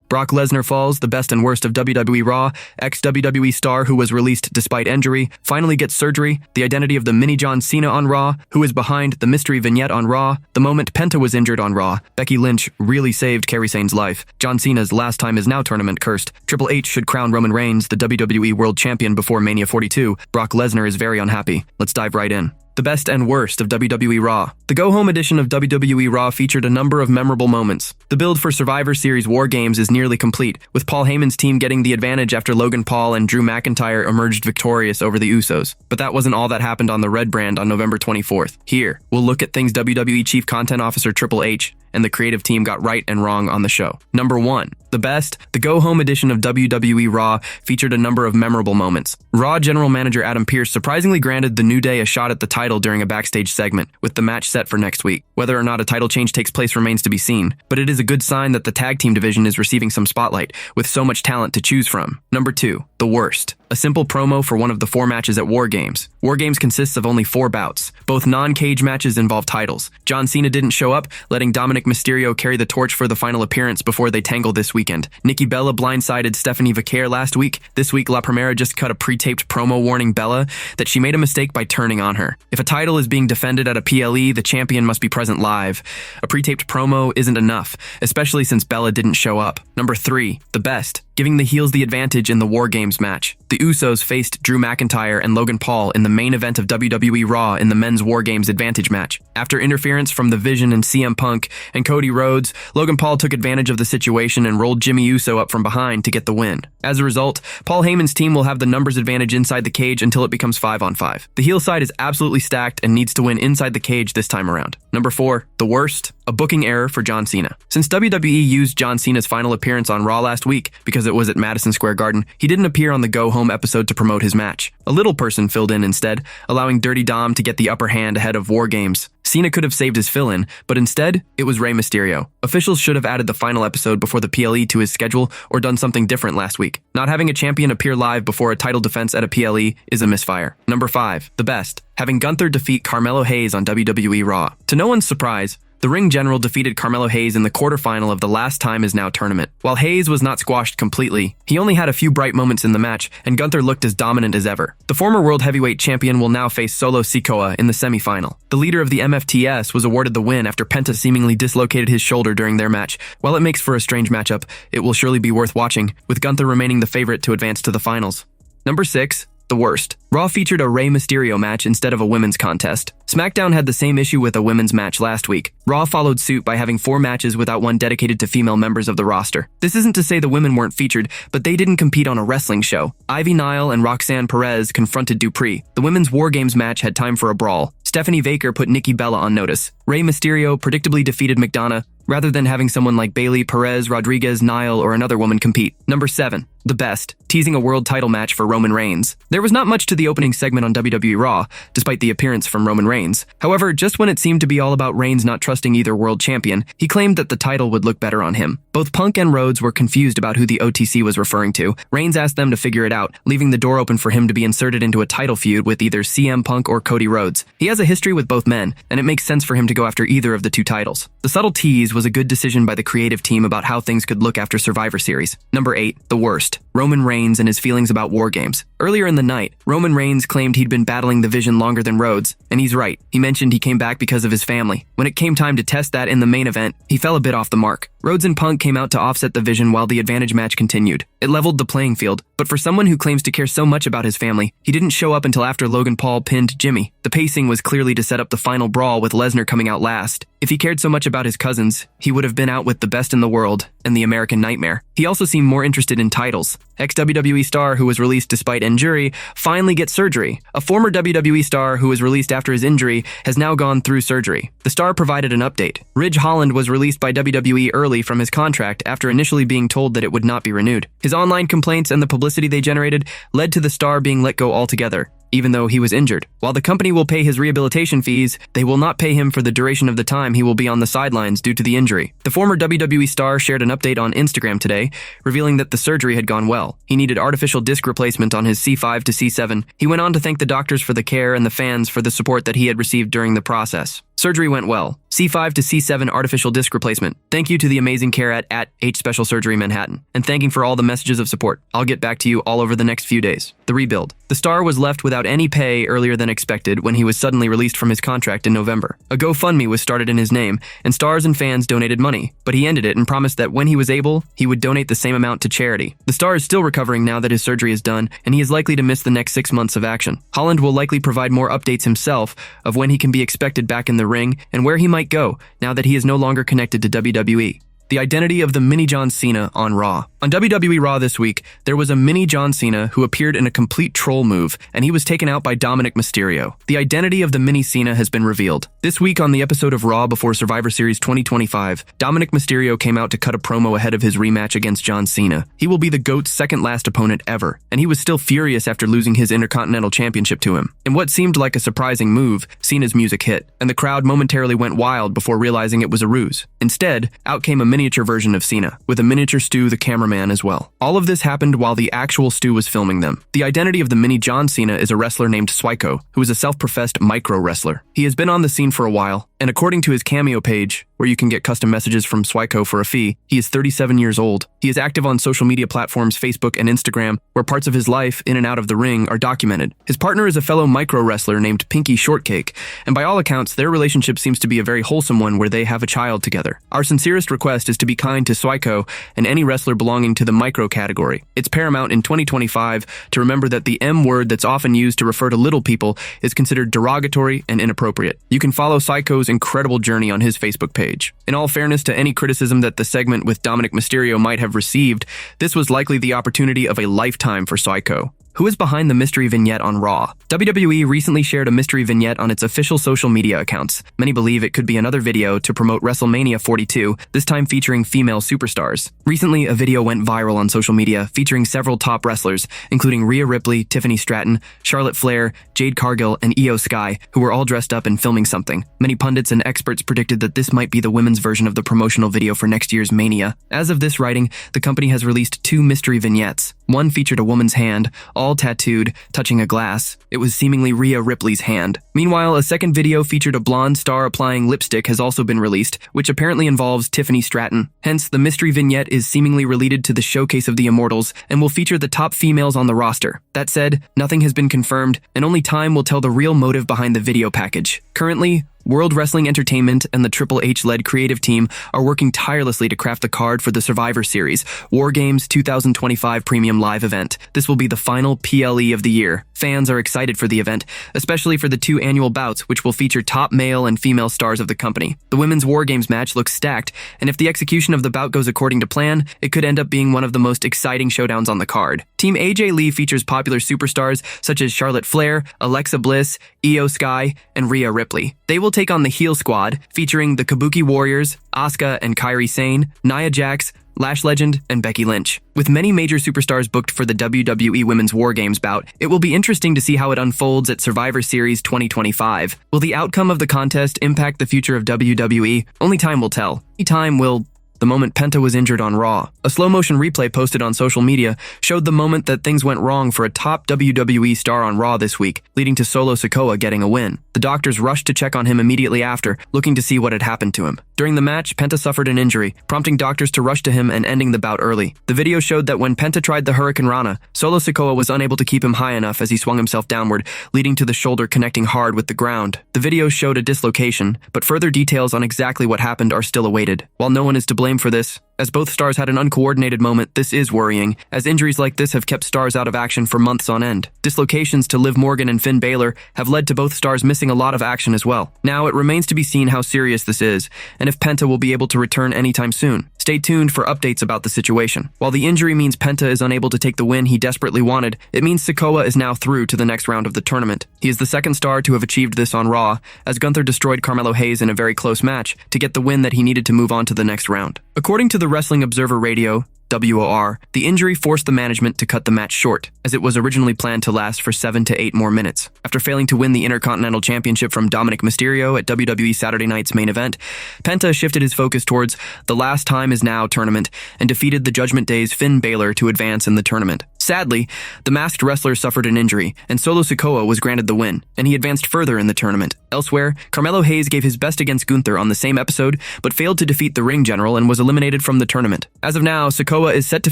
Brock Lesnar falls, the best and worst of WWE Raw. Ex-WWE star who was released despite injury finally gets surgery. The identity of the mini John Cena on Raw. Who is behind the mystery vignette on Raw. The moment Penta was injured on Raw. Becky Lynch really saved Kairi Sane's life. John Cena's last time is now tournament cursed. Triple H should crown Roman Reigns the WWE World Champion before Mania 42. Brock Lesnar is very unhappy. Let's dive right in. The best and worst of WWE Raw. The go-home edition of WWE Raw featured a number of memorable moments. The build for Survivor Series War Games is nearly complete, with Paul Heyman's team getting the advantage after Logan Paul and Drew McIntyre emerged victorious over the Usos. But that wasn't all that happened on the Red Brand on November 24th. Here, we'll look at things WWE Chief Content Officer Triple H and the creative team got right and wrong on the show. Number 1. The best. The go-home edition of WWE Raw featured a number of memorable moments. Raw General Manager Adam Pearce surprisingly granted The New Day a shot at the title during a backstage segment, with the match set for next week. Whether or not a title change takes place remains to be seen, but it is a good sign that the tag team division is receiving some spotlight, with so much talent to choose from. Number 2. The worst. A simple promo for one of the 4 matches at War Games. War Games consists of only 4 bouts. Both non-cage matches involve titles. John Cena didn't show up, letting Dominic Mysterio carry the torch for the final appearance before they tangle this weekend. Nikki Bella blindsided Stephanie Vaquer last week. This week, La Primera just cut a pre-taped promo warning Bella that she made a mistake by turning on her. If a title is being defended at a PLE, the champion must be present live. A pre-taped promo isn't enough, especially since Bella didn't show up. Number 3. The best. Giving the heels the advantage in the War Games match. The Usos faced Drew McIntyre and Logan Paul in the main event of WWE Raw in the Men's War Games Advantage match. After interference from The Vision and CM Punk and Cody Rhodes, Logan Paul took advantage of the situation and rolled Jimmy Uso up from behind to get the win. As a result, Paul Heyman's team will have the numbers advantage inside the cage until it becomes 5-on-5. The heel side is absolutely stacked and needs to win inside the cage this time around. Number 4. The worst. A booking error for John Cena. Since WWE used John Cena's final appearance on Raw last week because it was at Madison Square Garden, he didn't appear on the go-home episode to promote his match. A little person filled in instead, allowing Dirty Dom to get the upper hand ahead of War Games. Cena could have saved his fill-in, but instead, it was Rey Mysterio. Officials should have added the final episode before the PLE to his schedule or done something different last week. Not having a champion appear live before a title defense at a PLE is a misfire. Number 5. The best. Having Gunther defeat Carmelo Hayes on WWE Raw. To no one's surprise, the Ring General defeated Carmelo Hayes in the quarterfinal of the Last Time Is Now tournament. While Hayes was not squashed completely, he only had a few bright moments in the match, and Gunther looked as dominant as ever. The former World Heavyweight Champion will now face Solo Sikoa in the semifinal. The leader of the MFTS was awarded the win after Penta seemingly dislocated his shoulder during their match. While it makes for a strange matchup, it will surely be worth watching, with Gunther remaining the favorite to advance to the finals. Number 6. The worst. Raw featured a Rey Mysterio match instead of a women's contest. SmackDown had the same issue with a women's match last week. Raw followed suit by having 4 matches without one dedicated to female members of the roster. This isn't to say the women weren't featured, but they didn't compete on a wrestling show. Ivy Nile and Roxanne Perez confronted Dupree. The women's War Games match had time for a brawl. Stephanie Vaquer put Nikki Bella on notice. Rey Mysterio predictably defeated McDonough, rather than having someone like Bayley, Perez, Rodriguez, Nile, or another woman compete. Number 7. The best. Teasing a world title match for Roman Reigns. There was not much to the opening segment on WWE Raw, despite the appearance from Roman Reigns. However, just when it seemed to be all about Reigns not trusting either world champion, he claimed that the title would look better on him. Both Punk and Rhodes were confused about who the OTC was referring to. Reigns asked them to figure it out, leaving the door open for him to be inserted into a title feud with either CM Punk or Cody Rhodes. He has a history with both men, and it makes sense for him to go after either of the 2 titles. The subtle tease was a good decision by the creative team about how things could look after Survivor Series. Number 8. The worst. Roman Reigns and his feelings about War Games. Earlier in the night, Roman Reigns claimed he'd been battling the Vision longer than Rhodes, and he's right. He mentioned he came back because of his family. When it came time to test that in the main event, he fell a bit off the mark. Rhodes and Punk came out to offset the Vision while the advantage match continued. It leveled the playing field, but for someone who claims to care so much about his family, he didn't show up until after Logan Paul pinned Jimmy. The pacing was clearly to set up the final brawl with Lesnar coming out last. If he cared so much about his cousins, he would have been out with the Best in the World and the American Nightmare. He also seemed more interested in titles. Ex-WWE star who was released despite injury finally gets surgery. A former WWE star who was released after his injury has now gone through surgery. The star provided an update. Ridge Holland was released by WWE early from his contract after initially being told that it would not be renewed. His online complaints and the publicity they generated led to the star being let go altogether, even though he was injured. While the company will pay his rehabilitation fees, they will not pay him for the duration of the time he will be on the sidelines due to the injury. The former WWE star shared an update on Instagram today, revealing that the surgery had gone well. He needed artificial disc replacement on his C5 to C7. He went on to thank the doctors for the care and the fans for the support that he had received during the process. Surgery went well. C5 to C7 artificial disc replacement. Thank you to the amazing care at H Special Surgery Manhattan. And thanking for all the messages of support. I'll get back to you all over the next few days. The rebuild. The star was left without any pay earlier than expected when he was suddenly released from his contract in November. A GoFundMe was started in his name, and stars and fans donated money, but he ended it and promised that when he was able, he would donate the same amount to charity. The star is still recovering now that his surgery is done, and he is likely to miss the next 6 months of action. Holland will likely provide more updates himself of when he can be expected back in the ring and where he might go now that he is no longer connected to WWE. The identity of the mini John Cena on Raw. On WWE Raw this week, there was a mini John Cena who appeared in a complete troll move, and he was taken out by Dominic Mysterio. The identity of the mini Cena has been revealed. This week on the episode of Raw before Survivor Series 2025, Dominic Mysterio came out to cut a promo ahead of his rematch against John Cena. He will be the GOAT's second last opponent ever, and he was still furious after losing his Intercontinental Championship to him. In what seemed like a surprising move, Cena's music hit, and the crowd momentarily went wild before realizing it was a ruse. Instead, out came a miniature version of Cena, with a miniature Stu the cameraman as well. All of this happened while the actual Stu was filming them. The identity of the mini John Cena is a wrestler named Swyko, who is a self-professed micro-wrestler. He has been on the scene for a while, and according to his Cameo page, where you can get custom messages from Swyko for a fee, he is 37 years old. He is active on social media platforms Facebook and Instagram, where parts of his life in and out of the ring are documented. His partner is a fellow micro-wrestler named Pinky Shortcake, and by all accounts, their relationship seems to be a very wholesome one where they have a child together. Our sincerest request is to be kind to Swyko and any wrestler belonging to the micro category. It's paramount in 2025 to remember that the M word that's often used to refer to little people is considered derogatory and inappropriate. You can follow Swyko's incredible journey on his Facebook page. In all fairness to any criticism that the segment with Dominic Mysterio might have received, this was likely the opportunity of a lifetime for Swyko. Who is behind the mystery vignette on Raw? WWE recently shared a mystery vignette on its official social media accounts. Many believe it could be another video to promote WrestleMania 42, this time featuring female superstars. Recently, a video went viral on social media featuring several top wrestlers, including Rhea Ripley, Tiffany Stratton, Charlotte Flair, Jade Cargill, and Io Sky, who were all dressed up and filming something. Many pundits and experts predicted that this might be the women's version of the promotional video for next year's Mania. As of this writing, the company has released 2 mystery vignettes. One featured a woman's hand, all tattooed, touching a glass. It was seemingly Rhea Ripley's hand. Meanwhile, a second video featured a blonde star applying lipstick has also been released, which apparently involves Tiffany Stratton. Hence, the mystery vignette is seemingly related to the Showcase of the Immortals and will feature the top females on the roster. That said, nothing has been confirmed, and only time will tell the real motive behind the video package. Currently, World Wrestling Entertainment and the Triple H-led creative team are working tirelessly to craft the card for the Survivor Series, War Games 2025 Premium Live event. This will be the final PLE of the year. Fans are excited for the event, especially for the 2 annual bouts, which will feature top male and female stars of the company. The women's War Games match looks stacked, and if the execution of the bout goes according to plan, it could end up being one of the most exciting showdowns on the card. Team AJ Lee features popular superstars such as Charlotte Flair, Alexa Bliss, Io Sky, and Rhea Ripley. They will take on the Heel Squad, featuring the Kabuki Warriors, Asuka and Kairi Sane, Nia Jax, Lash Legend, and Becky Lynch. With many major superstars booked for the WWE Women's War Games bout, it will be interesting to see how it unfolds at Survivor Series 2025. Will the outcome of the contest impact the future of WWE? Only time will tell. Time will... The moment Penta was injured on Raw. A slow-motion replay posted on social media showed the moment that things went wrong for a top WWE star on Raw this week, leading to Solo Sikoa getting a win. The doctors rushed to check on him immediately after, looking to see what had happened to him. During the match, Penta suffered an injury, prompting doctors to rush to him and ending the bout early. The video showed that when Penta tried the Hurricane Rana, Solo Sikoa was unable to keep him high enough as he swung himself downward, leading to the shoulder connecting hard with the ground. The video showed a dislocation, but further details on exactly what happened are still awaited. While no one is to blame for this, as both stars had an uncoordinated moment, this is worrying, as injuries like this have kept stars out of action for months on end. Dislocations to Liv Morgan and Finn Balor have led to both stars missing a lot of action as well. Now, it remains to be seen how serious this is, and if Penta will be able to return anytime soon. Stay tuned for updates about the situation. While the injury means Penta is unable to take the win he desperately wanted, it means Sikoa is now through to the next round of the tournament. He is the second star to have achieved this on Raw, as Gunther destroyed Carmelo Hayes in a very close match to get the win that he needed to move on to the next round. According to the Wrestling Observer Radio, WOR, the injury forced the management to cut the match short, as it was originally planned to last for 7 to 8 more minutes. After failing to win the Intercontinental Championship from Dominic Mysterio at WWE Saturday Night's main event, Penta shifted his focus towards the Last Time Is Now tournament and defeated the Judgment Day's Finn Balor to advance in the tournament. Sadly, the masked wrestler suffered an injury, and Solo Sikoa was granted the win, and he advanced further in the tournament. Elsewhere, Carmelo Hayes gave his best against Gunther on the same episode, but failed to defeat the ring general and was eliminated from the tournament. As of now, Sikoa is set to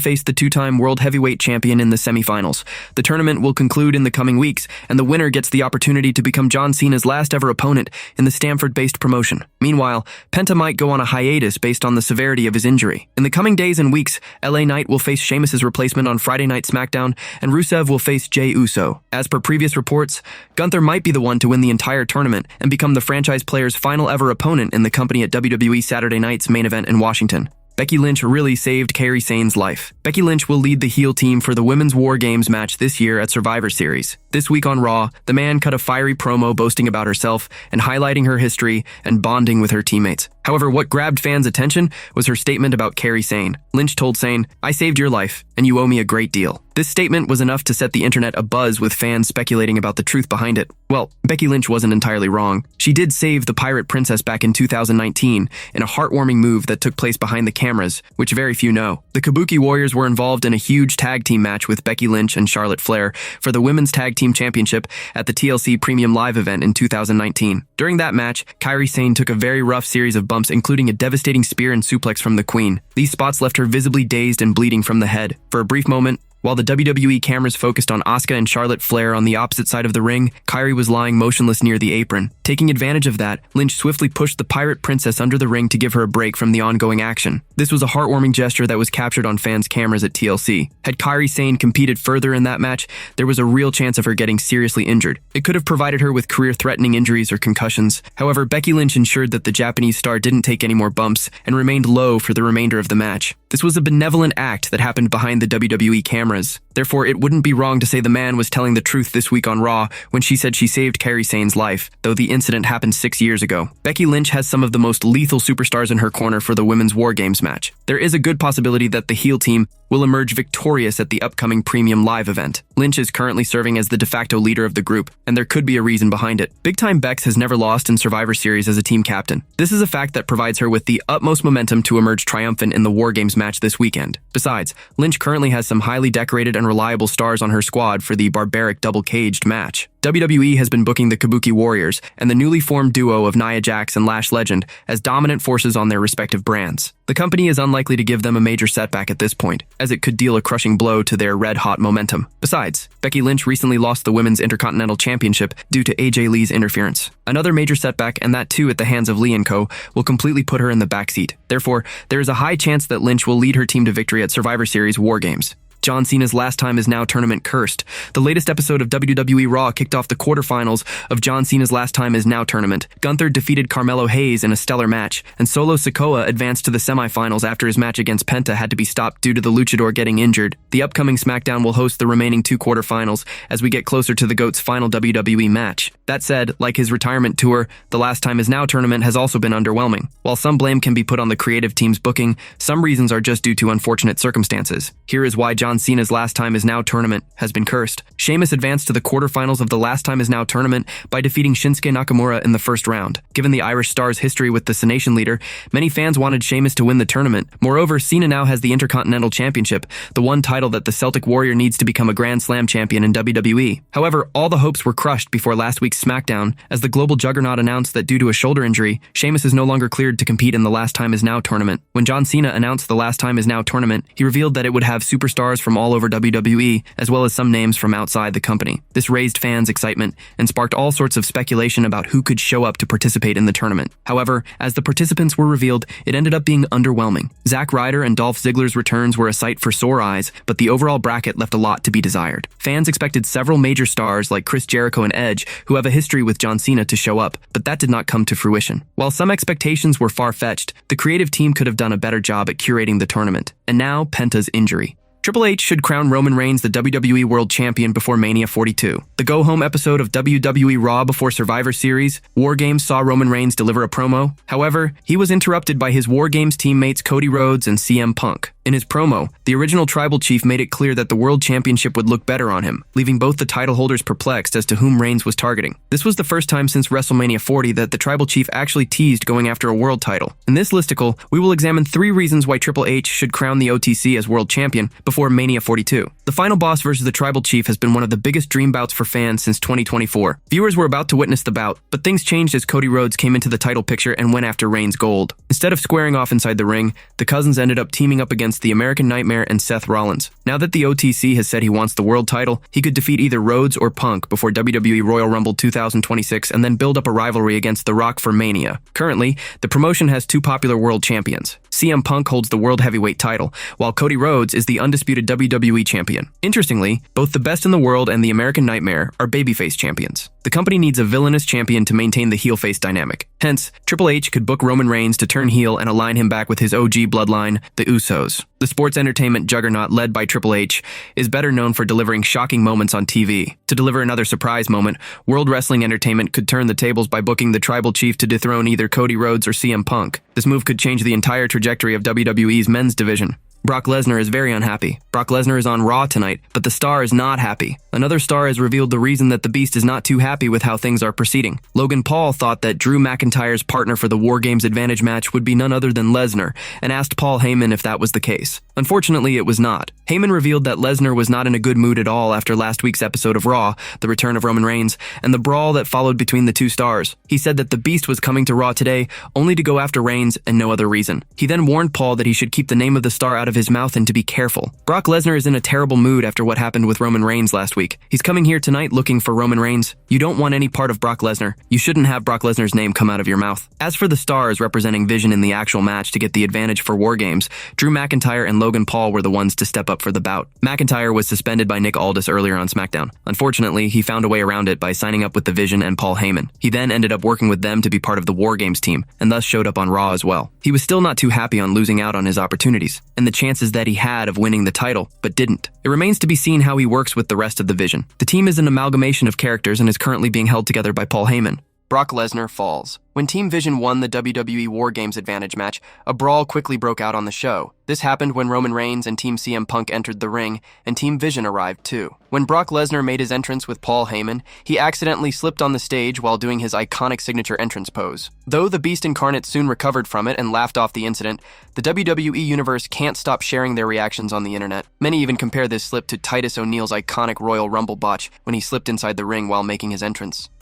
face the two-time World Heavyweight Champion in the semifinals. The tournament will conclude in the coming weeks, and the winner gets the opportunity to become John Cena's last-ever opponent in the Stamford-based promotion. Meanwhile, Penta might go on a hiatus based on the severity of his injury. In the coming days and weeks, LA Knight will face Sheamus's replacement on Friday Night SmackDown, and Rusev will face Jey Uso. As per previous reports, Gunther might be the one to win the entire tournament and become the franchise player's final ever opponent in the company at WWE Saturday Night's main event in Washington. Becky Lynch really saved Kairi Sane's life. Becky Lynch will lead the heel team for the Women's War Games match this year at Survivor Series. This week on Raw, the man cut a fiery promo boasting about herself and highlighting her history and bonding with her teammates. However, what grabbed fans' attention was her statement about Kairi Sane. Lynch told Sane, "I saved your life, and you owe me a great deal." This statement was enough to set the internet abuzz with fans speculating about the truth behind it. Well, Becky Lynch wasn't entirely wrong. She did save the Pirate Princess back in 2019 in a heartwarming move that took place behind the cameras, which very few know. The Kabuki Warriors were involved in a huge tag team match with Becky Lynch and Charlotte Flair for the Women's Tag Team Championship at the TLC Premium Live event in 2019. During that match, Kairi Sane took a very rough series of bumps, including a devastating spear and suplex from the Queen. These spots left her visibly dazed and bleeding from the head. For a brief moment, while the WWE cameras focused on Asuka and Charlotte Flair on the opposite side of the ring, Kairi was lying motionless near the apron. Taking advantage of that, Lynch swiftly pushed the Pirate Princess under the ring to give her a break from the ongoing action. This was a heartwarming gesture that was captured on fans' cameras at TLC. Had Kairi Sane competed further in that match, there was a real chance of her getting seriously injured. It could have provided her with career-threatening injuries or concussions. However, Becky Lynch ensured that the Japanese star didn't take any more bumps and remained low for the remainder of the match. This was a benevolent act that happened behind the WWE cameras. Therefore, it wouldn't be wrong to say the man was telling the truth this week on Raw when she said she saved Kairi Sane's life, though the incident happened 6 years ago. Becky Lynch has some of the most lethal superstars in her corner for the Women's War Games match. There is a good possibility that the heel team will emerge victorious at the upcoming Premium Live event. Lynch is currently serving as the de facto leader of the group, and there could be a reason behind it. Big Time Bex has never lost in Survivor Series as a team captain. This is a fact that provides her with the utmost momentum to emerge triumphant in the War Games match this weekend. Besides, Lynch currently has some highly decorated and reliable stars on her squad for the barbaric double-caged match. WWE has been booking the Kabuki Warriors and the newly formed duo of Nia Jax and Lash Legend as dominant forces on their respective brands. The company is unlikely to give them a major setback at this point, as it could deal a crushing blow to their red-hot momentum. Besides, Becky Lynch recently lost the Women's Intercontinental Championship due to AJ Lee's interference. Another major setback, and that too at the hands of Lee & Co., will completely put her in the backseat. Therefore, there is a high chance that Lynch will lead her team to victory at Survivor Series War Games. John Cena's last time is now tournament cursed. The latest episode of WWE Raw kicked off the quarterfinals of John Cena's last time is now tournament. Gunther defeated Carmelo Hayes in a stellar match, and Solo Sikoa advanced to the semifinals after his match against Penta had to be stopped due to the luchador getting injured. The upcoming SmackDown will host the remaining 2 quarterfinals as we get closer to the GOAT's final WWE match. That said, like his retirement tour, the last time is now tournament has also been underwhelming. While some blame can be put on the creative team's booking, some reasons are just due to unfortunate circumstances. Here is why John Cena's last time is now tournament has been cursed. Sheamus advanced to the quarterfinals of the last time is now tournament by defeating Shinsuke Nakamura in the first round. Given the Irish star's history with the Cenation leader, many fans wanted Sheamus to win the tournament. Moreover, Cena now has the Intercontinental Championship, the one title that the Celtic Warrior needs to become a Grand Slam champion in WWE. However, all the hopes were crushed before last week's SmackDown as the global juggernaut announced that due to a shoulder injury, Sheamus is no longer cleared to compete in the last time is now tournament. When John Cena announced the last time is now tournament, he revealed that it would have superstars from all over WWE, as well as some names from outside the company. This raised fans' excitement and sparked all sorts of speculation about who could show up to participate in the tournament. However, as the participants were revealed, it ended up being underwhelming. Zack Ryder and Dolph Ziggler's returns were a sight for sore eyes, but the overall bracket left a lot to be desired. Fans expected several major stars like Chris Jericho and Edge, who have a history with John Cena, to show up, but that did not come to fruition. While some expectations were far-fetched, the creative team could have done a better job at curating the tournament. And now, Penta's injury. Triple H should crown Roman Reigns the WWE World Champion before Mania 42. The go-home episode of WWE Raw before Survivor Series, War Games, saw Roman Reigns deliver a promo. However, he was interrupted by his War Games teammates Cody Rhodes and CM Punk. In his promo, the original Tribal Chief made it clear that the World Championship would look better on him, leaving both the title holders perplexed as to whom Reigns was targeting. This was the first time since WrestleMania 40 that the Tribal Chief actually teased going after a world title. In this listicle, we will examine 3 reasons why Triple H should crown the OTC as World Champion before Mania 42. The final boss versus the Tribal Chief has been one of the biggest dream bouts for fans since 2024. Viewers were about to witness the bout, but things changed as Cody Rhodes came into the title picture and went after Reigns' gold. Instead of squaring off inside the ring, the cousins ended up teaming up against the American Nightmare and Seth Rollins. Now that the OTC has said he wants the world title, he could defeat either Rhodes or Punk before WWE Royal Rumble 2026 and then build up a rivalry against The Rock for Mania. Currently, the promotion has two popular world champions. CM Punk holds the World Heavyweight title, while Cody Rhodes is the undisputed WWE champion. Interestingly, both the Best in the World and the American Nightmare are babyface champions. The company needs a villainous champion to maintain the heel-face dynamic. Hence, Triple H could book Roman Reigns to turn heel and align him back with his OG bloodline, the Usos. The sports entertainment juggernaut led by Triple H is better known for delivering shocking moments on TV. To deliver another surprise moment, World Wrestling Entertainment could turn the tables by booking the Tribal Chief to dethrone either Cody Rhodes or CM Punk. This move could change the entire trajectory of WWE's men's division. Brock Lesnar is very unhappy. Brock Lesnar is on Raw tonight, but the star is not happy. Another star has revealed the reason that the Beast is not too happy with how things are proceeding. Logan Paul thought that Drew McIntyre's partner for the War Games Advantage match would be none other than Lesnar, and asked Paul Heyman if that was the case. Unfortunately, it was not. Heyman revealed that Lesnar was not in a good mood at all after last week's episode of Raw, the return of Roman Reigns, and the brawl that followed between the two stars. He said that the Beast was coming to Raw today only to go after Reigns and no other reason. He then warned Paul that he should keep the name of the star out of his mouth and to be careful. Brock Lesnar is in a terrible mood after what happened with Roman Reigns last week. He's coming here tonight looking for Roman Reigns. You don't want any part of Brock Lesnar. You shouldn't have Brock Lesnar's name come out of your mouth. As for the stars representing Vision in the actual match to get the advantage for War Games, Drew McIntyre and Logan Paul were the ones to step up for the bout. McIntyre was suspended by Nick Aldis earlier on SmackDown. Unfortunately, he found a way around it by signing up with the Vision and Paul Heyman. He then ended up working with them to be part of the War Games team, and thus showed up on Raw as well. He was still not too happy on losing out on his opportunities, and the chances that he had of winning the title, but didn't. It remains to be seen how he works with the rest of the Vision. The team is an amalgamation of characters and is currently being held together by Paul Heyman. Brock Lesnar falls. When Team Vision won the WWE War Games Advantage match, a brawl quickly broke out on the show. This happened when Roman Reigns and Team CM Punk entered the ring, and Team Vision arrived too. When Brock Lesnar made his entrance with Paul Heyman, he accidentally slipped on the stage while doing his iconic signature entrance pose. Though the Beast Incarnate soon recovered from it and laughed off the incident, the WWE Universe can't stop sharing their reactions on the internet. Many even compare this slip to Titus O'Neil's iconic Royal Rumble botch when he slipped inside the ring while making his entrance.